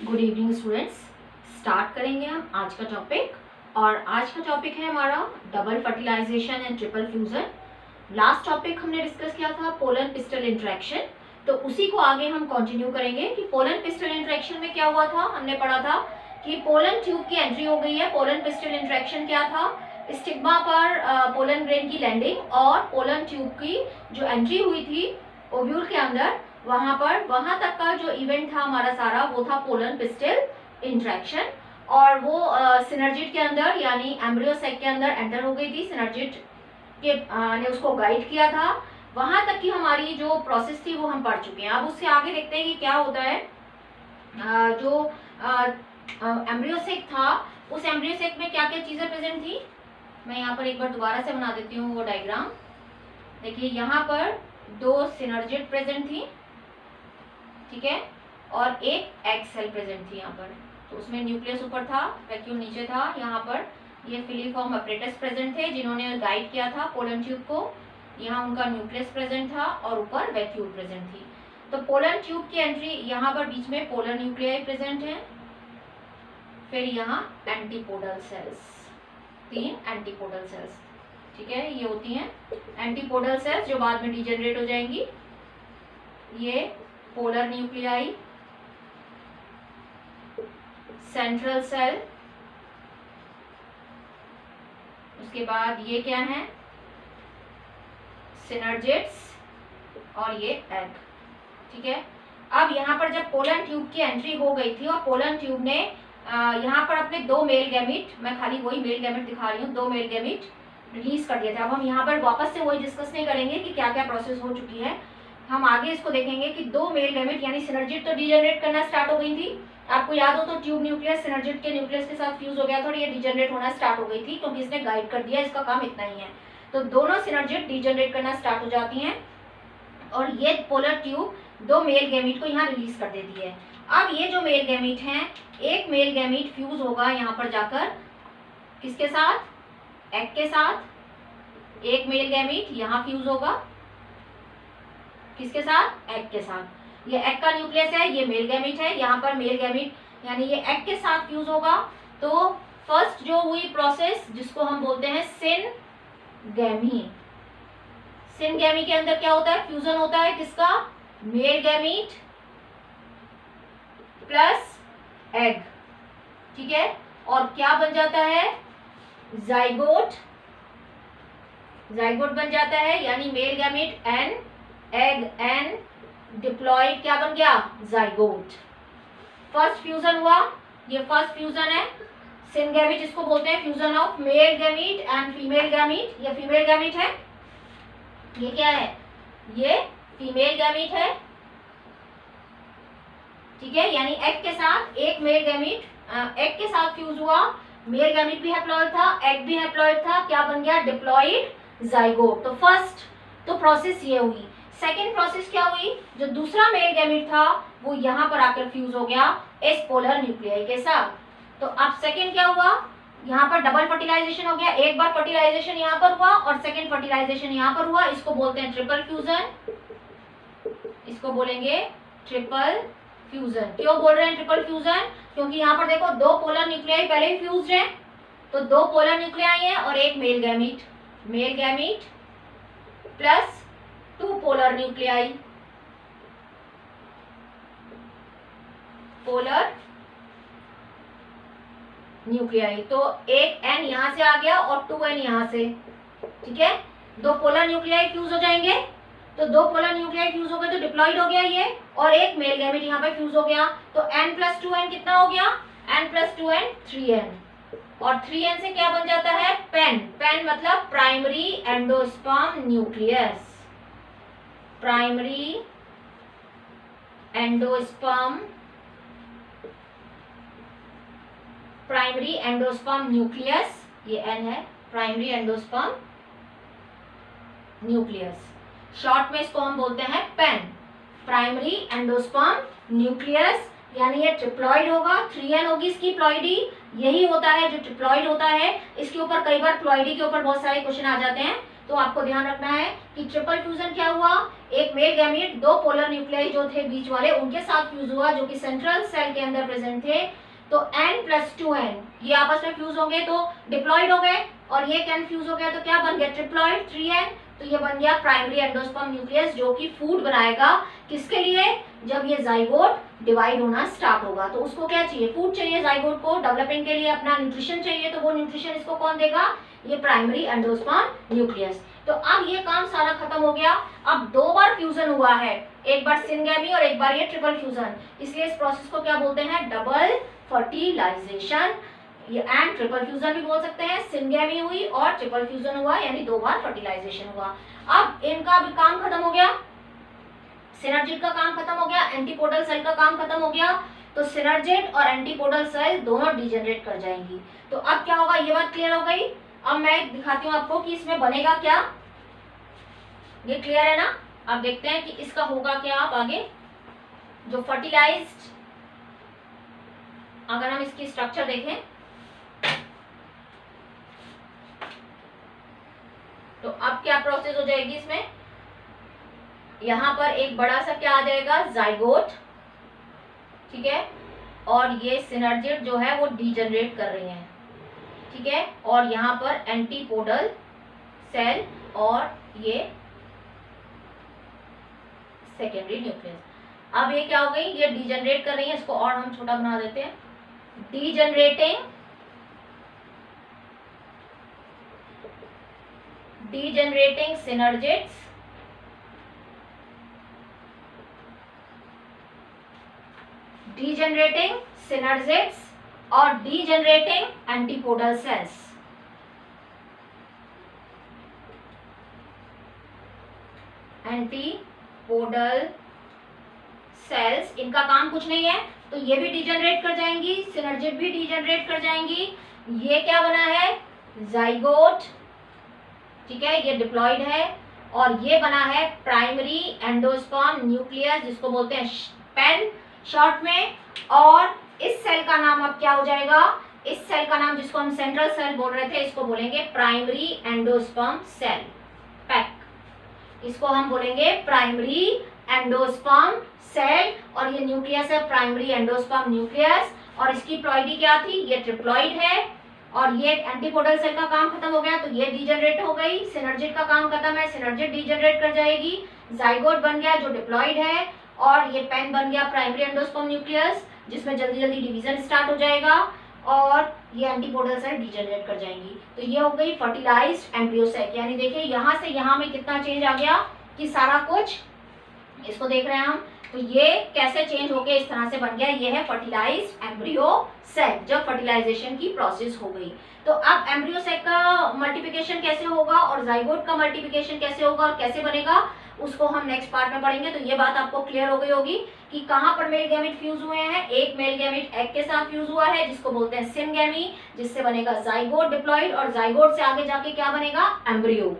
Good evening students. Start करेंगे हम आज का टॉपिक। और आज का टॉपिक है हमारा double fertilization and triple fusion. Last topic हमने डिस्कस किया था पोलर पिस्टल इंटरेक्शन, तो उसी को आगे हम कंटिन्यू करेंगे कि पोलर पिस्टल इंटरेक्शन में क्या हुआ था। हमने पढ़ा था कि पोलन ट्यूब की एंट्री हो गई है। पोलन पिस्टल इंटरेक्शन क्या था? स्टिग्मा पर पोलन ग्रेन की लैंडिंग और पोलन ट्यूब की जो एंट्री हुई थी ओव्यूल के अंदर, वहां तक का जो इवेंट था हमारा सारा वो था पोलन पिस्टल इंटरेक्शन। और वो सिनर्जिट के अंदर यानी एम्ब्रियो सेक के अंदर एंटर हो गई थी। सिनर्जिट के ने उसको गाइड किया था। वहां तक की हमारी जो प्रोसेस थी वो हम पढ़ चुके हैं। अब उससे आगे देखते हैं कि क्या होता है। जो एम्ब्रियो सेक था, उस एम्ब्रियो सेक में क्या क्या चीजें प्रेजेंट थी, मैं यहाँ पर एक बार दोबारा से बना देती हूँ वो डायग्राम। देखिए यहाँ पर दो सिनर्जिट प्रेजेंट थी, ठीक है, और एक एग सेल प्रेजेंट थी यहाँ पर। तो उसमें न्यूक्लियस ऊपर था, वैक्यूल नीचे था। यहाँ पर ये फिलीफॉर्म अपरेटस प्रेजेंट थे जिन्होंने गाइड किया था पोलन ट्यूब को। यहाँ उनका न्यूक्लियस प्रेजेंट था और ऊपर वैक्यूल प्रेजेंट थी। तो पोलन ट्यूब की एंट्री, यहाँ पर बीच में पोलर न्यूक्लियाई प्रेजेंट है। फिर यहाँ एंटीपोडल सेल्स, 3 एंटीपोडल सेल्स, ठीक है, ये होती हैं एंटीपोडल सेल्स जो बाद में डिजेनरेट हो जाएंगी। ये पोलर न्यूक्लियाई, सेंट्रल सेल, उसके बाद ये क्या है, सिनर्जिट्स, और ये एग, ठीक है। अब यहाँ पर जब पोलन ट्यूब की एंट्री हो गई थी और पोलन ट्यूब ने यहाँ पर अपने 2 मेल गैमिट, मैं खाली वही मेल गैमिट दिखा रही हूँ, 2 मेल गैमिट रिलीज कर दिया था। अब हम यहाँ पर वापस से वही डिस्कस नहीं करेंगे कि क्या क्या प्रोसेस हो चुकी है। हम आगे इसको देखेंगे कि 2 मेल गैमिट यानी सिनर्जिट तो डिजेनरेट करना स्टार्ट हो गई थी। आपको याद हो तो ट्यूब न्यूक्लियस सिनर्जिट के न्यूक्लियस के साथ फ्यूज हो गया था और ये डिजेनरेट होना स्टार्ट हो गई थी क्योंकि इसने गाइड कर दिया, इसका काम इतना ही है। तो दोनों सिनर्जिट डिजेनरेट करना स्टार्ट हो जाती हैं और ये पोलर ट्यूब 2 मेल गैमिट को यहाँ रिलीज कर देती है। अब ये जो मेल गैमिट हैं, एक मेल गैमिट फ्यूज होगा यहाँ पर जाकर किसके साथ, एग के साथ। एक मेल गैमिट यहाँ फ्यूज होगा किसके साथ, एग के साथ। ये एग का न्यूक्लियस है, ये मेल गैमिट है, यहाँ पर मेल गैमिट यानी ये एग के साथ फ्यूज होगा। तो फर्स्ट जो हुई प्रोसेस जिसको हम बोलते हैं सिनगैमी। सिनगैमी के अंदर क्या होता है, फ्यूजन होता है किसका, मेल गैमिट प्लस एग, ठीक है। और क्या बन जाता है, जाइगोट, जाइगोट बन जाता है यानी male gamete N, egg N, diploid क्या बन गया, जाइगोट। फर्स्ट फ्यूजन हुआ, ये फर्स्ट फ्यूजन है। सिनगैमी जिसको बोलते हैं fusion of male gamete and female gamete. ये फीमेल गैमिट है, ये क्या है, ये फीमेल गैमिट है, ठीक है। यानी एग के साथ एक मेल गैमिट एग के साथ फ्यूज हुआ, मेल गैमिट भी हैप्लॉइड था, एग भी हैप्लॉइड था, क्या बन गया, डिप्लॉइड जाइगोट। तो फर्स्ट तो प्रोसेस ये हुई। सेकेंड प्रोसेस क्या हुई, जो दूसरा मेल गैमिट था वो यहाँ पर आकर फ्यूज हो गया एस पोलर न्यूक्लियाई के साथ। तो अब सेकेंड क्या हुआ, यहाँ पर डबल फर्टिलाइजेशन हो गया। एक बार फर्टिलाइजेशन यहाँ पर हुआ और सेकेंड फर्टिलाइजेशन यहाँ पर हुआ। इसको बोलते हैं ट्रिपल फ्यूजन, इसको बोलेंगे ट्रिपल फ्यूजन। क्यों बोल रहे हैं ट्रिपल फ्यूजन, क्योंकि यहाँ पर देखो 2 पोलर न्यूक्लियाई पहले ही फ्यूज्ड हैं। तो 2 पोलर न्यूक्लियाई हैं और एक male gamete, male gamete plus 2 polar nuclei, polar nuclei. तो एक एन यहां से आ गया और 2n यहां से, ठीक है। 2 पोलर न्यूक्लियाई फ्यूज हो जाएंगे। तो 2 पोलर न्यूक्लियाई फ्यूज हो गए तो डिप्लॉइड हो गया ये, और एक मेल गैमिट यहाँ पे फ्यूज हो गया। तो n + 2n कितना हो गया, n + 2n 3n, और 3n से क्या बन जाता है, पेन। पेन मतलब primary endosperm nucleus, primary endosperm, primary endosperm nucleus, ये n है, प्राइमरी एंडोस्पर्म न्यूक्लियस। शॉर्ट में इसको हम बोलते हैं पेन, प्राइमरी एंडोस्पर्म न्यूक्लियस। यानी ये ट्रिप्लॉइड होगा, 3n होगी इसकी प्लॉइडी। यही होता है जो ट्रिप्लॉइड होता है। इसके ऊपर कई बार प्लॉइडी के ऊपर बहुत सारे क्वेश्चन आ जाते हैं, तो आपको ध्यान रखना है कि ट्रिपल फ्यूजन क्या हुआ, एक मेल गैमीट दो पोलर न्यूक्लियाई जो थे बीच वाले उनके साथ फ्यूज हुआ जो कि सेंट्रल सेल के अंदर प्रेजेंट थे। तो n+2n ये आपस में फ्यूज होंगे तो डिप्लॉइड हो गए, और ये कैन फ्यूज हो गया तो क्या बन गया ट्रिप्लॉइड 3n। तो ये बन गया प्राइमरी एंडोस्पर्म न्यूक्लियस जो कि फूड बनाएगा किसके लिए, जब ये जाइगोट डिवाइड होना स्टार्ट होगा तो उसको क्या चाहिए, फूड चाहिए जाइगोट को, डेवलपिंग के लिए अपना न्यूट्रिशन चाहिए, तो वो न्यूट्रिशन इसको कौन देगा, ये प्राइमरी एंडोस्पर्म न्यूक्लियस। तो अब ये काम सारा खत्म हो गया। अब दो बार फ्यूजन हुआ है, एक बार सिनगैमी और एक बार ये ट्रिपल फ्यूजन, इसलिए इस प्रोसेस को क्या बोलते हैं, डबल फर्टिलाइजेशन। ये एंड ट्रिपल फ्यूजन भी बोल सकते हैं, सिनगैमी हुई और ट्रिपल फ्यूजन हुआ, यानी दो बार फर्टिलाइजेशन हुआ। अब इनका भी काम खत्म हो गया, सिनर्जिड का काम खत्म हो गया, एंटीपोडल सेल का काम खत्म हो गया। तो सिनर्जिड और एंटीपोडल सेल दोनों डिजेनरेट कर जाएंगी। तो अब क्या होगा, ये बात क्लियर हो गई। अब मैं दिखाती हूँ आपको कि इसमें बनेगा क्या, ये क्लियर है ना। अब देखते हैं कि इसका होगा क्या। आप आगे जो फर्टिलाइज्ड, अगर हम इसकी स्ट्रक्चर देखें तो अब क्या प्रोसेस हो जाएगी इसमें, यहां पर एक बड़ा सा क्या आ जाएगा, जाइगोट, ठीक है, और ये सिनर्जिड जो है वो डीजनरेट कर रही हैं, ठीक है, और यहाँ पर एंटीपोडल सेल और ये सेकेंडरी न्यूक्लियस। अब ये क्या हो गई, ये डीजनरेट कर रही है, इसको और हम छोटा बना देते हैं, डीजनरेटिंग सिनर्जिड्स और डीजनरेटिंग एंटीपोडल सेल्स। एंटीपोडल सेल्स इनका काम कुछ नहीं है, तो ये भी डीजनरेट कर जाएंगी, सिनर्जिड भी डीजनरेट कर जाएंगी। ये क्या बना है, जाइगोट, ठीक है, ये डिप्लॉइड है, और ये बना है प्राइमरी एंडोस्पर्म न्यूक्लियस जिसको बोलते हैं पेन शॉर्ट में। और इस सेल का नाम अब क्या हो जाएगा, इस सेल का नाम जिसको हम सेंट्रल सेल बोल रहे थे इसको बोलेंगे प्राइमरी एंडोस्पर्म सेल, पैक, इसको हम बोलेंगे प्राइमरी एंडोस्पर्म सेल। और ये न्यूक्लियस है प्राइमरी एंडोस्पर्म न्यूक्लियस, और इसकी प्लॉइडी क्या थी, ये ट्रिप्लॉइड है, और ये एंटीपोडल सेल का काम खत्म हो गया तो ये डीजनरेट हो गई, सिनर्जिड का काम खत्म है, सिनर्जिड डीजनरेट कर जाएगी, जाइगोट बन गया जो डिप्लॉइड है, और ये पेन बन गया प्राइमरी एंडोस्पर्म न्यूक्लियस जिसमें जल्दी जल्दी डिवीजन स्टार्ट हो जाएगा, और ये एंटीपोडल सेल डीजनरेट कर जाएंगी। तो ये हो गई फर्टिलाइज्ड एम्ब्रियो सेल। यानी देखिए यहाँ से यहाँ में कितना चेंज आ गया कि सारा कुछ, इसको देख रहे हैं हम, तो ये कैसे चेंज होके इस तरह से बन गया, ये है फर्टिलाइज्ड एम्ब्रियो सेल, जब फर्टिलाइजेशन की प्रोसेस हो गई। तो अब एम्ब्रियो सेल का मल्टीप्लिकेशन कैसे होगा और जाइगोट का मल्टीप्लिकेशन कैसे होगा और कैसे बनेगा उसको हम नेक्स्ट पार्ट में पढ़ेंगे। तो ये बात आपको क्लियर हो गई होगी कि कहाँ पर मेल गैमीट फ्यूज हुए हैं। एक मेल गैमीट एग के साथ फ्यूज हुआ है जिसको बोलते हैं सिनगैमी, जिससे बनेगा जाइगोट डिप्लॉइड, और जाइगोट से आगे जाके क्या बनेगा, एम्ब्रियो,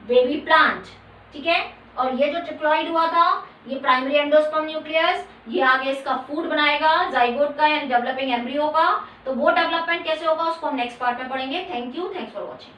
बेबी प्लांट, ठीक है। और ये जो ट्रिप्लॉइड हुआ था ये प्राइमरी एंडोस्पर्म न्यूक्लियस, ये आगे इसका फूड बनाएगा जाइगोट का यानी डेवलपिंग एम्ब्रियो का। तो वो डेवलपमेंट कैसे होगा उसको हम नेक्स्ट पार्ट में पढ़ेंगे। Thank you, thanks for watching.